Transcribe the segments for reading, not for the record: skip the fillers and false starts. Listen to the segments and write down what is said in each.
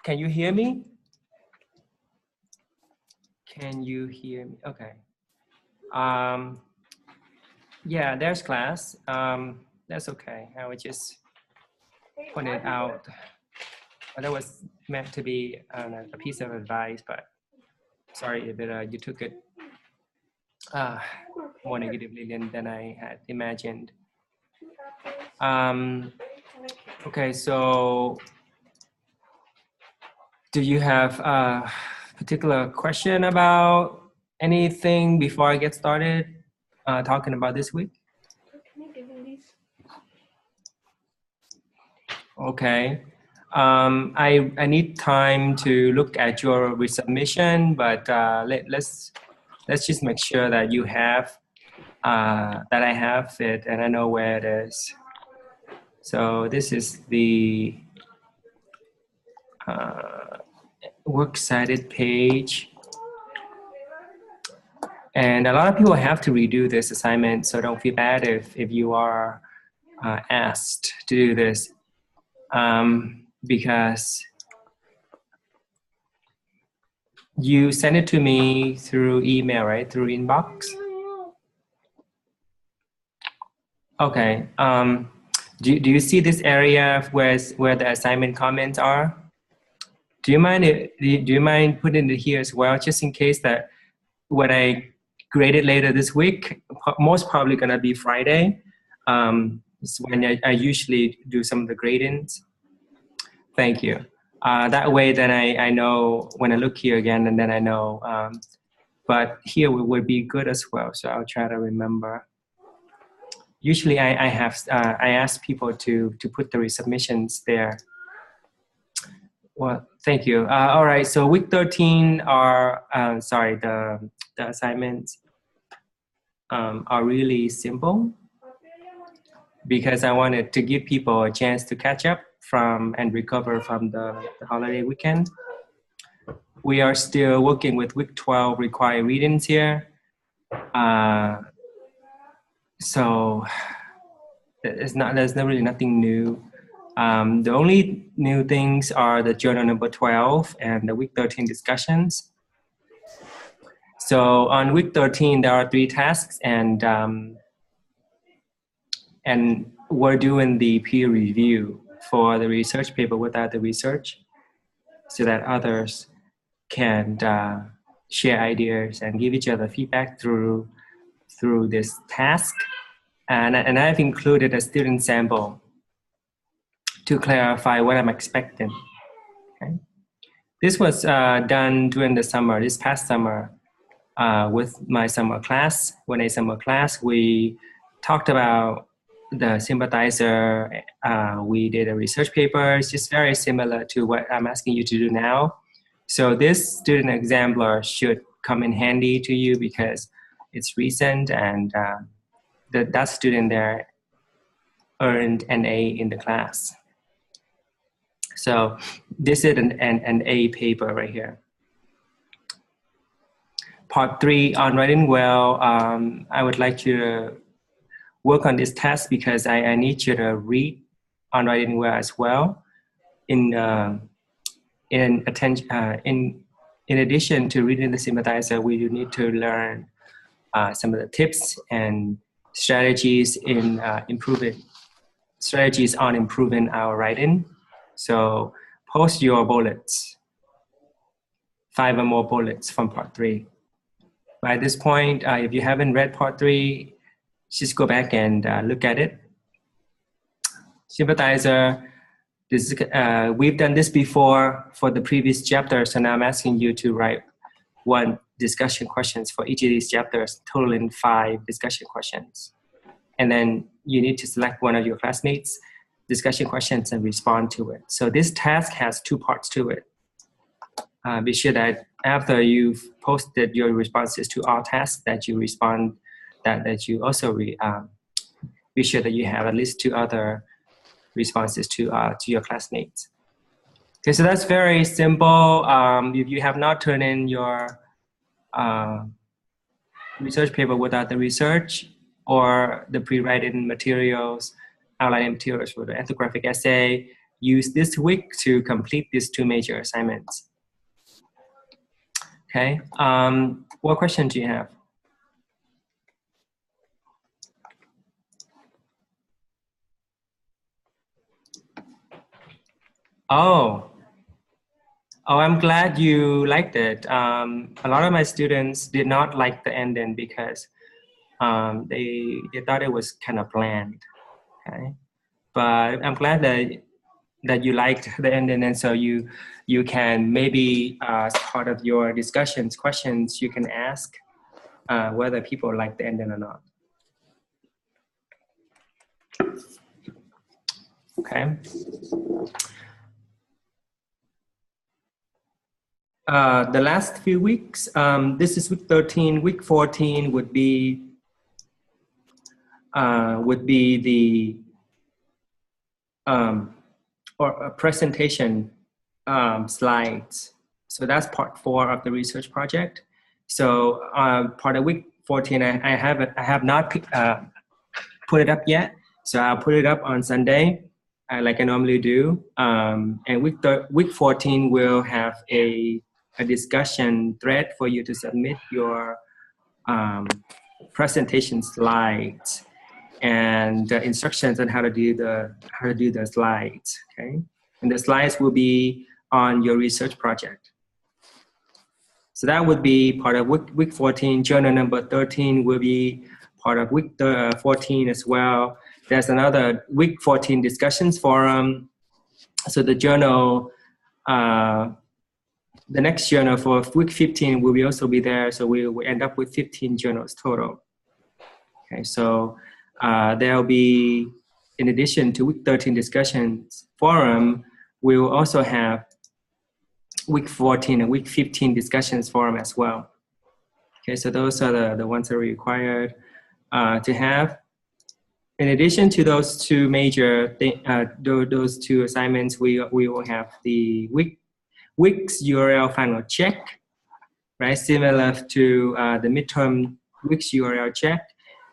Can you hear me? Can you hear me? Okay. Yeah, there's class. That's okay. I would just point it out. But that was meant to be a piece of advice, but sorry if you took it more negatively than I had imagined. Okay, so do you have a particular question about anything before I get started talking about this week? Okay. I need time to look at your resubmission, but let's just make sure that you have that I have it and I know where it is. So this is the works cited page, and a lot of people have to redo this assignment, so don't feel bad if you are asked to do this. Because you send it to me through email, right? Through inbox? Okay. Do you see this area where the assignment comments are? Do you mind putting it here as well, just in case that when I grade it later this week, most probably gonna be Friday. It's when I usually do some of the gradings. Thank you. That way, then I know when I look here again, and then I know. But here would be good as well, so I'll try to remember. Usually, I ask people to put the resubmissions there. Well, thank you. All right, so week 13 are sorry, the assignments are really simple because I wanted to give people a chance to catch up from and recover from the holiday weekend. We are still working with week 12 required readings here. So there's really nothing new. The only new things are the journal number 12 and the week 13 discussions. So on week 13, there are 3 tasks, and we're doing the peer review for the research paper without the research, so that others can share ideas and give each other feedback through this task. And I've included a student sample to clarify what I'm expecting. Okay. This was done during the summer, this past summer, with my summer class. When a summer class, we talked about the sympathizer. We did a research paper. It's just very similar to what I'm asking you to do now. So this student exemplar should come in handy to you because it's recent, and that student there earned an A in the class. So this is an A paper right here. Part 3 on writing well. I would like you to work on this test because I need you to read on writing well as well. In addition to reading the sympathizer, we do need to learn some of the tips and strategies in on improving our writing. So post your bullets, 5 or more bullets from part 3. By this point, if you haven't read part 3, just go back and look at it. Sympathizer, we've done this before for the previous chapter, so now I'm asking you to write 1 discussion questions for each of these chapters, totaling 5 discussion questions. And then you need to select one of your classmates' discussion questions and respond to it. So this task has 2 parts to it. Be sure that after you've posted your responses to all tasks that you respond, that you also be sure that you have at least 2 other responses to your classmates. Okay, so that's very simple. If you have not turned in your research paper without the research or the pre-written materials, outlining materials for the ethnographic essay, use this week to complete these 2 major assignments. Okay, what question do you have? Oh, I'm glad you liked it. A lot of my students did not like the ending because they thought it was kind of bland. Okay, but I'm glad that you liked the ending, and so you can maybe as part of your discussions, questions, you can ask whether people like the ending or not. Okay. The last few weeks, this is week 13. Week 14 would be the or a presentation slides. So that's part 4 of the research project. So part of week 14, I have not put it up yet. So I'll put it up on Sunday, like I normally do. And week 14 will have a discussion thread for you to submit your presentation slides and instructions on how to do the slides. Okay, and the slides will be on your research project. So that would be part of week 14. Journal number 13 will be part of week 14 as well. There's another week 14 discussions forum. So the journal, the next journal for week 15 will also be there. So we will end up with 15 journals total. Okay, so there'll be, in addition to week 13 discussions forum, we will also have week 14 and week 15 discussions forum as well. Okay, so those are the ones that are required to have. In addition to those 2 major those 2 assignments, we will have the week's URL final check, right? Similar to the midterm week's URL check.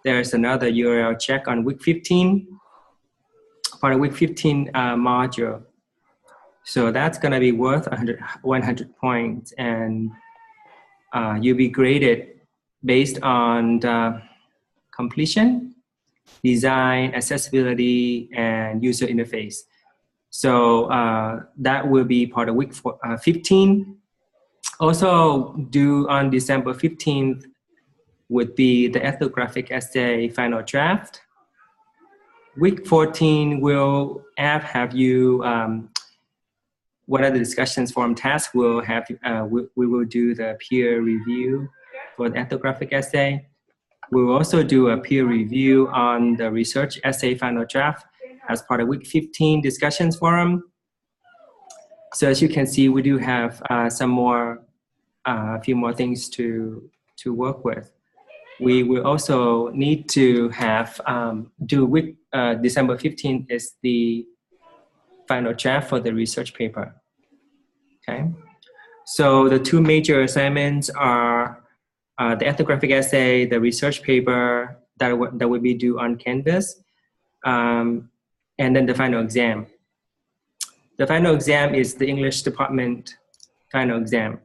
There's another URL check on week 15, part of week 15 module. So that's going to be worth 100 points, and you'll be graded based on the completion, design, accessibility, and user interface. So that will be part of week 15. Also due on December 15th would be the ethnographic essay final draft. Week 14 will have you, one of the discussions forum tasks will have, we will do the peer review for the ethnographic essay. We will also do a peer review on the research essay final draft as part of week 15 discussions forum. So as you can see, we do have a few more things to work with. We will also need to have, December 15th is the final draft for the research paper. Okay, so the 2 major assignments are the ethnographic essay, the research paper that will be due on Canvas, and then the final exam. The final exam is the English department final exam.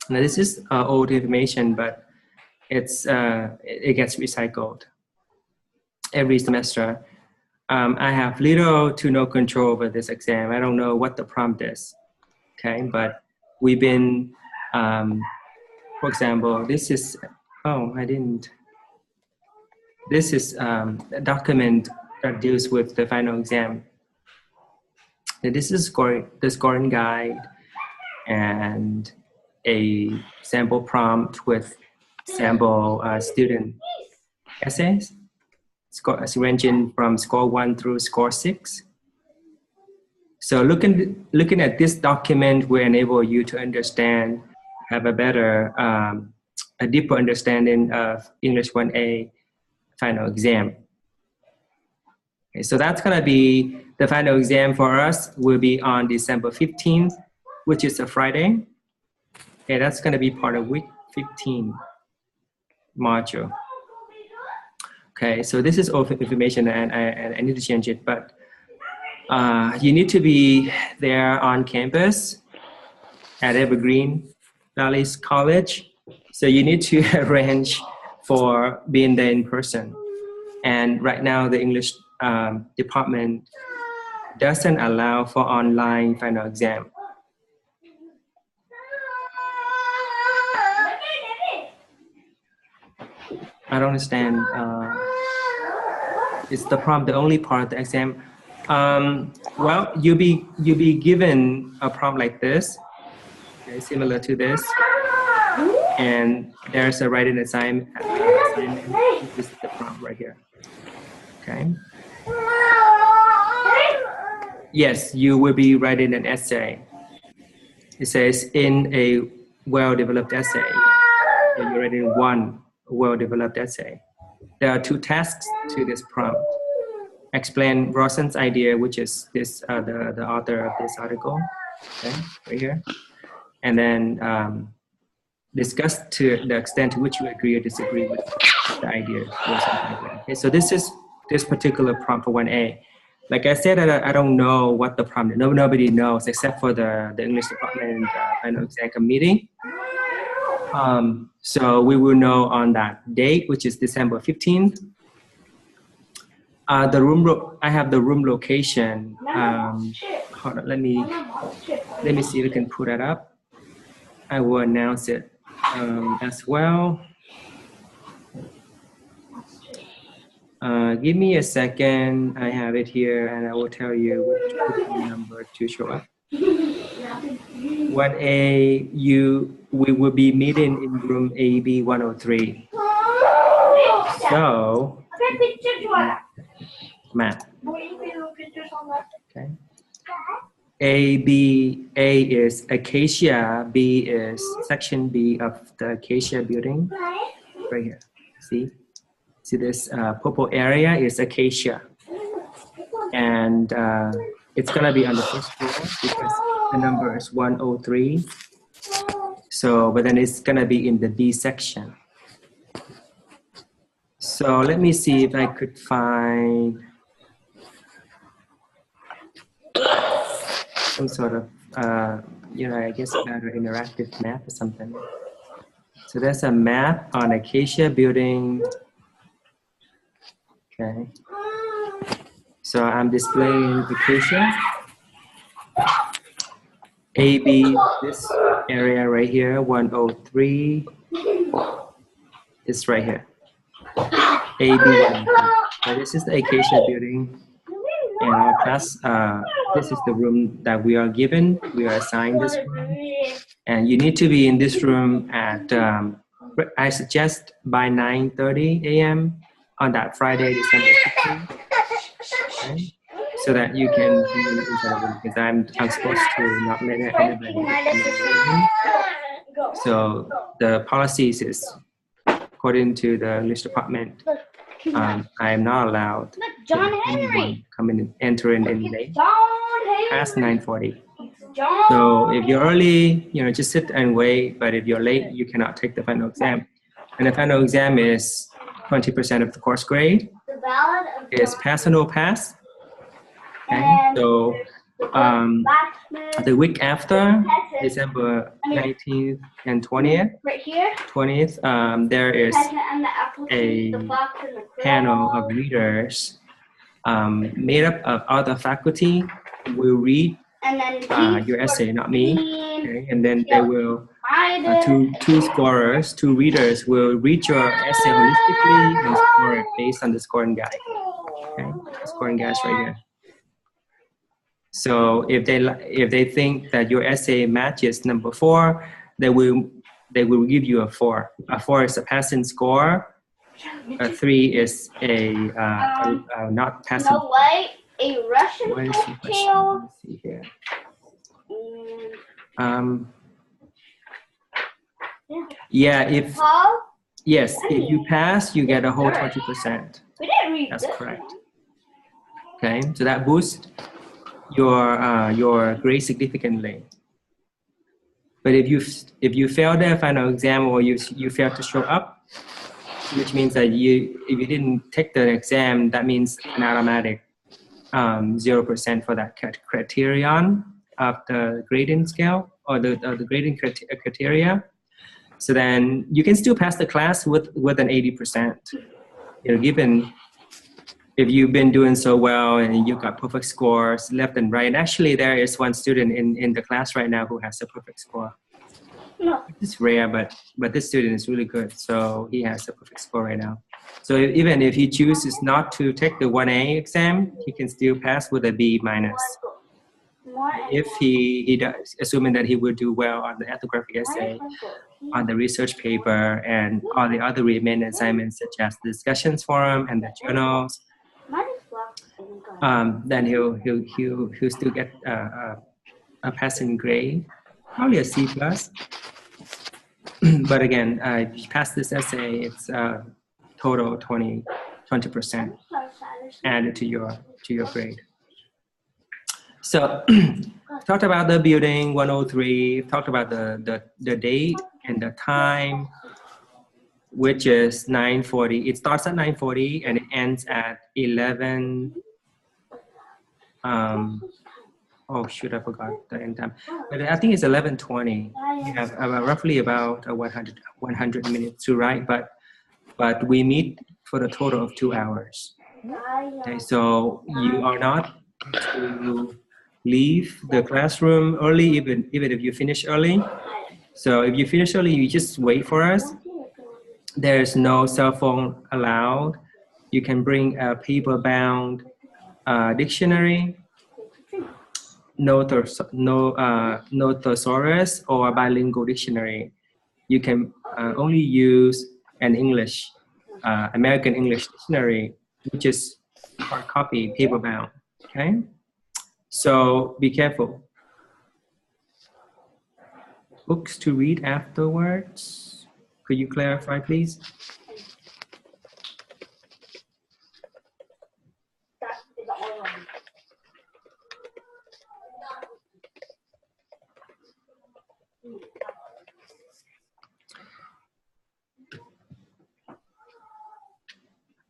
Now this is old information, but it gets recycled every semester. I have little to no control over this exam. I don't know what the prompt is. Okay, but we've been, for example, this is, this is a document that deals with the final exam. This is the scoring guide and a sample prompt with sample student essays, ranging from score 1 through score 6. So looking at this document will enable you to understand, have a better, a deeper understanding of English 1A final exam. Okay, so that's going to be the final exam for us will be on December 15th, which is a Friday. Okay, that's going to be part of week 15 module. Okay, so this is all information and I need to change it, but You need to be there on campus at Evergreen Valley's College. So you need to arrange for being there in person. And right now the English department doesn't allow for online final exam. I don't understand. Is the prompt the only part of the exam? Well, you'll be given a prompt like this, okay, similar to this, and there's a writing assignment. This is the prompt right here. Okay. Yes, you will be writing an essay. It says in a well-developed essay. You're writing one well-developed essay. There are two tasks to this prompt. Explain Rosen's idea, which is this the author of this article, okay, right here, and then discuss to the extent to which you agree or disagree with the idea. Okay, so this is this particular prompt for 1A. Like I said, I don't know what the prompt is. Nobody knows except for the English department and the final exam committee. So we will know on that date, which is December 15th. The room, I have the room location. Hold on, let me see if I can pull that up. I will announce it as well. Give me a second. I have it here, and I will tell you which number to show up. 1A, we will be meeting in room AB 103. So, math. Okay. A is Acacia, B is section B of the Acacia building. Right here. See this purple area is Acacia. And it's gonna be on the first floor because the number is 103. So, but then it's gonna be in the B section. So let me see if I could find some sort of, I guess better interactive map or something. So there's a map on Acacia building. Okay. So I'm displaying Acacia. AB, this area right here, 103, is right here. AB1. So this is the Acacia building. And our class, this is the room that we are given. We are assigned this room. And you need to be in this room at, I suggest by 9:30 a.m. on that Friday, December 15th. Okay? So that you can be inside the room, because I'm supposed to not let anybody in the room. So the policies is, according to the English department, I am not allowed anyone coming and entering in late past 9:40. So if you're early, just sit and wait. But if you're late, you cannot take the final exam. And the final exam is 20% of the course grade. It's pass or no pass. Okay. So the week after, December 19th and 20th, there is a panel of readers made up of other faculty will read your essay, not me. Okay? And then they will, two readers will read your essay holistically and score it based on the scoring guide. Okay? The scoring guide is right here. So if they think that your essay matches number 4, they will give you a 4. A 4 is a passing score. A 3 is a not passing. No way, a Russian cocktail. Let's see here. Yeah, if you pass, you get a whole 20%. We didn't read That's this correct. one. Okay, so that boosts your grade significantly. But if you fail the final exam or you fail to show up, which means that if you didn't take the exam, that means an automatic 0% for that criterion of the grading scale or the grading criteria. So then you can still pass the class with an 80%. Given if you've been doing so well and you got perfect scores left and right. And actually, there is one student in the class right now who has a perfect score. No. It's rare, but this student is really good. So he has a perfect score right now. So even if he chooses not to take the 1A exam, he can still pass with a B minus. If he does, assuming that he will do well on the ethnographic essay, on the research paper, and all the other remaining assignments such as the discussions forum and the journals, then he'll still get a passing grade, probably a C plus. But again, if you pass this essay, it's total 20% added to your grade. So talked about the building 103, talked about the date and the time, which is 9:40. It starts at 9:40 and it ends at 11. Oh shoot, I forgot the end time. But I think it's 11:20. We have roughly about 100 minutes to write, but we meet for the total of 2 hours. Okay, so you are not to leave the classroom early, even if you finish early. So if you finish early, you just wait for us. There's no cell phone allowed. You can bring a paper-bound dictionary, no thesaurus or a bilingual dictionary. You can only use an English, American English dictionary, which is hard copy, paper-bound. Okay. So be careful. Books to read afterwards. Could you clarify, please?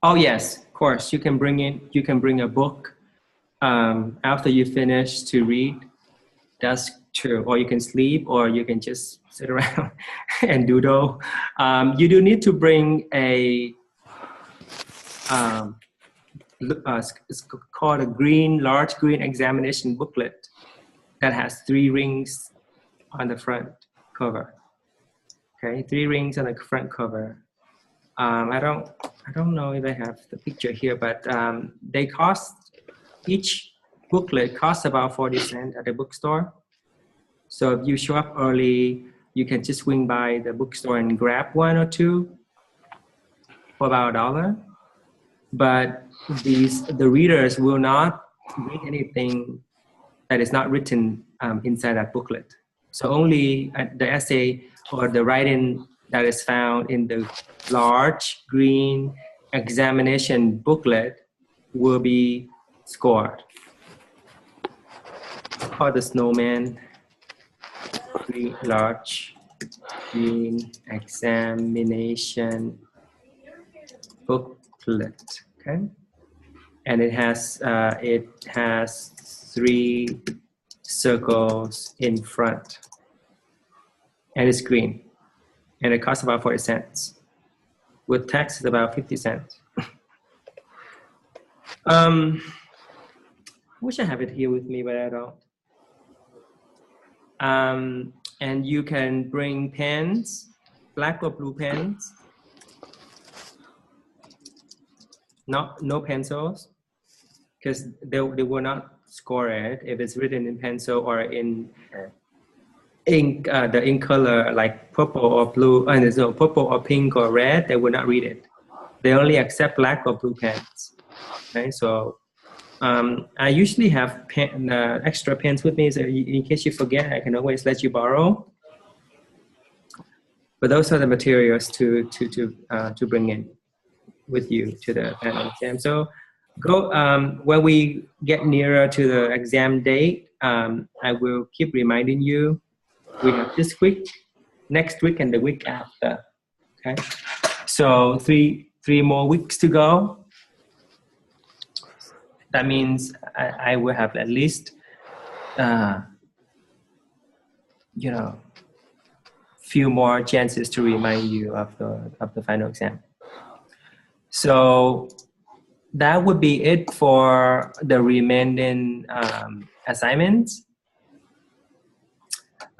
Oh yes, of course. You can bring a book after you finish to read. That's true. Or you can sleep, or you can just sit around and doodle. You do need to bring a it's called a large green examination booklet that has 3 rings on the front cover. Okay, 3 rings on the front cover. I don't know if I have the picture here, but they cost, each booklet costs about 40 cents at the bookstore. So if you show up early, you can just swing by the bookstore and grab 1 or 2 for about $1. But the readers will not read anything that is not written inside that booklet. So only the essay or the writing that is found in the large green examination booklet will be scored. It's called the snowman, large green examination booklet. Okay, and it has 3 circles in front, and it's green, and it costs about 40 cents. With tax, it's about 50 cents. I wish I have it here with me, but I don't. And you can bring pens, black or blue pens. No pencils, because they will not score it if it's written in pencil or in ink, the ink color like purple or blue, no, purple or pink or red. They will not read it. They only accept black or blue pens. Okay, so I usually have extra pens with me, so in case you forget, I can always let you borrow. But those are the materials to bring in with you to the final exam. So go when we get nearer to the exam date, I will keep reminding you. We have this week, next week, and the week after. Okay, so three more weeks to go. that means I will have at least, you know, few more chances to remind you of the final exam. So that would be it for the remaining assignments.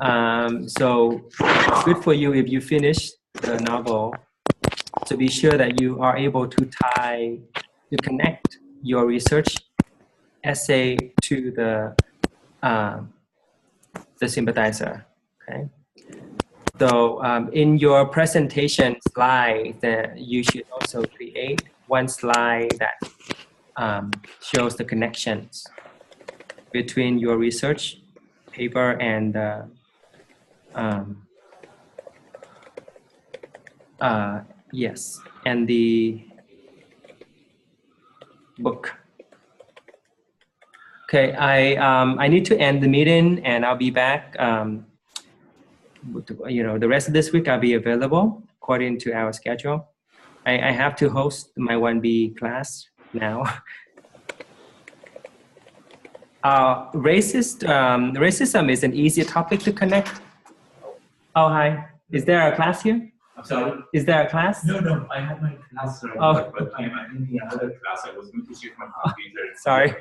So it's good for you if you finish the novel. So be sure that you are able to connect your research essay to the sympathizer. Okay. So in your presentation slide, you should also create one slide that shows the connections between your research paper and yes, and the book. Okay, I need to end the meeting, and I'll be back. You know, the rest of this week I'll be available according to our schedule. I have to host my 1B class now. Racism is an easier topic to connect. Oh, hi. Is there a class here? I'm sorry? Is there a class? No, I had my class, sir, but I'm in another class. I was going to shift my computer. Sorry.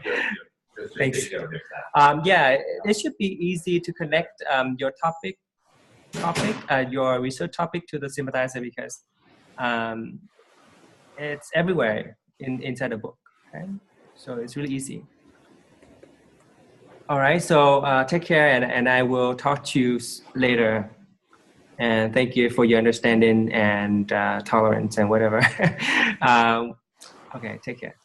Just Thanks. take care of that. Yeah, it should be easy to connect your your research topic to the sympathizer because it's everywhere inside the book. Okay? So it's really easy. All right, so take care, and I will talk to you later. And thank you for your understanding and tolerance and whatever. Okay, take care.